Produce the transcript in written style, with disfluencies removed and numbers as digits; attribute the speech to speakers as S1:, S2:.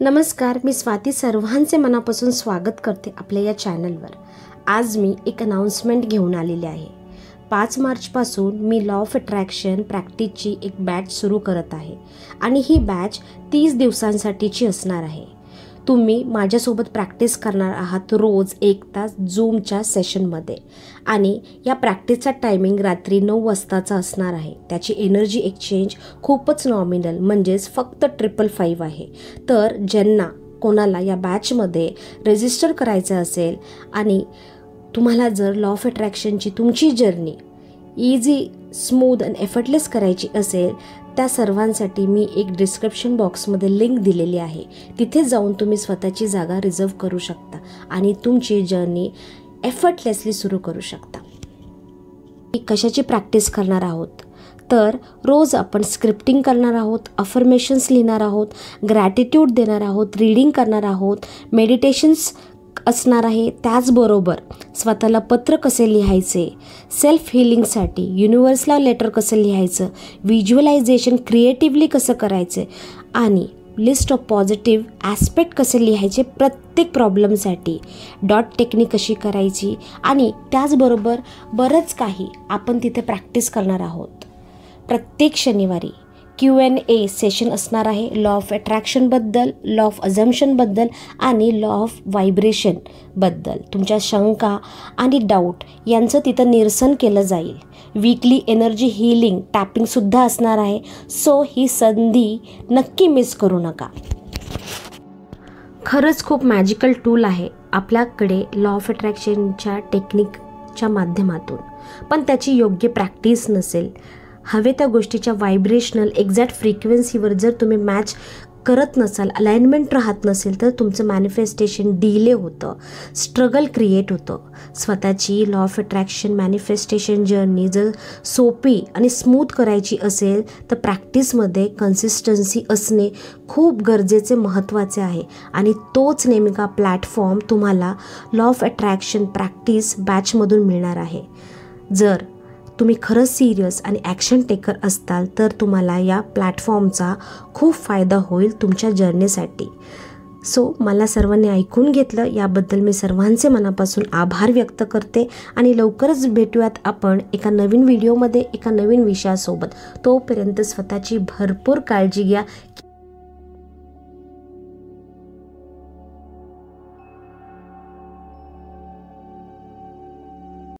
S1: नमस्कार, मी स्वाती सर्वांचे मनापासून स्वागत करते आपल्या या चॅनलवर। आज मी एक अनाउन्समेंट घेऊन आलेली आहे। 5 मार्चपासून मी लॉ ऑफ अट्रॅक्शन प्रॅक्टिसची एक बॅच सुरू करत आहे आणि ही बॅच 30 दिवसांसाठीची असणार आहे। तुम्ही माझ्यासोबत प्रॅक्टिस करणार आहात रोज 1 तास झूमच्या सेशनमध्ये आणि या प्रॅक्टिसचा टायमिंग रात्री 9 वाजताचा असणार आहे। त्याची एनर्जी एक्सचेंज खूपच नॉमिनल म्हणजेच फक्त 555 आहे। तर ज्यांना कोणाला या बॅचमध्ये रजिस्टर करायचं असेल आणि तुम्हाला जर लॉ ऑफ अट्रॅक्शनची तुमची जर्नी इझी, स्मूथ आणि एफर्टलेस करायची असेल त्या सर्वांसाठी मी एक डिस्क्रिप्शन बॉक्समध्ये लिंक दिलेली आहे। तिथे जाऊन तुम्ही स्वतःची जागा रिझर्व करू शकता आणि तुमची जर्नी एफर्टलेसली सुरू करू शकता। कशाची प्रॅक्टिस करणार आहोत तर रोज आपण स्क्रिप्टिंग करणार आहोत, अफर्मेशन्स लिहिणार आहोत, ग्रॅटिट्यूड देणार आहोत, रीडिंग करणार आहोत, मेडिटेशन्स असणार आहे। त्याचबरोबर स्वतःला पत्र कसे लिहायचे, सेल्फ हिलिंगसाठी युनिवर्सला लेटर कसं लिहायचं, व्हिज्युअलायझेशन क्रिएटिव्हली कसं करायचं आणि लिस्ट ऑफ पॉझिटिव्ह ॲस्पेक्ट कसे लिहायचे प्रत्येक प्रॉब्लेमसाठी, डॉट टेक्निक कशी करायची आणि त्याचबरोबर बरंच काही आपण तिथे प्रॅक्टिस करणार आहोत। प्रत्येक शनिवारी Q&A सेशन असणार आहे लॉ ऑफ अट्रॅक्शनबद्दल, लॉ ऑफ अझम्पशनबद्दल आणि लॉ ऑफ व्हायब्रेशनबद्दल। तुमच्या शंका आणि डाऊट यांचं तिथं निरसन केलं जाईल। वीकली एनर्जी हीलिंग टॅपिंगसुद्धा असणार आहे। सो ही संधी नक्की मिस करू नका। खरंच खूप मॅजिकल टूल आहे आपल्याकडे लॉ ऑफ अट्रॅक्शनच्या टेक्निकच्या माध्यमातून, पण त्याची योग्य प्रॅक्टिस नसेल, हवे त्या गोष्टीच्या व्हायब्रेशनल एक्झॅक्ट फ्रिक्वेन्सीवर जर तुम्ही मॅच करत नसाल, अलाइनमेंट राहत नसेल तर तुमचं मॅनिफेस्टेशन डिले होतं, स्ट्रगल क्रिएट होतं। स्वतःची law of attraction manifestation journey जर सोपी आणि स्मूथ करायची असेल तर प्रॅक्टिसमध्ये कन्सिस्टन्सी असणे खूप गरजेचे, महत्त्वाचे आहे आणि तोच नेमका प्लॅटफॉर्म तुम्हाला लॉ ऑफ अट्रॅक्शन प्रॅक्टिस बॅचमधून मिळणार आहे। जर तुम्ही खरंच सिरियस आणि ॲक्शन टेकर असताल तर तुम्हाला या प्लॅटफॉर्मचा खूप फायदा होईल तुमच्या जर्नीसाठी। सो मला सर्वांनी ऐकून घेतलं याबद्दल मी सर्वांचे मनापासून आभार व्यक्त करते आणि लवकरच भेटूयात आपण एका नवीन व्हिडिओमध्ये एका नवीन विषयासोबत। तोपर्यंत स्वतःची भरपूर काळजी घ्या।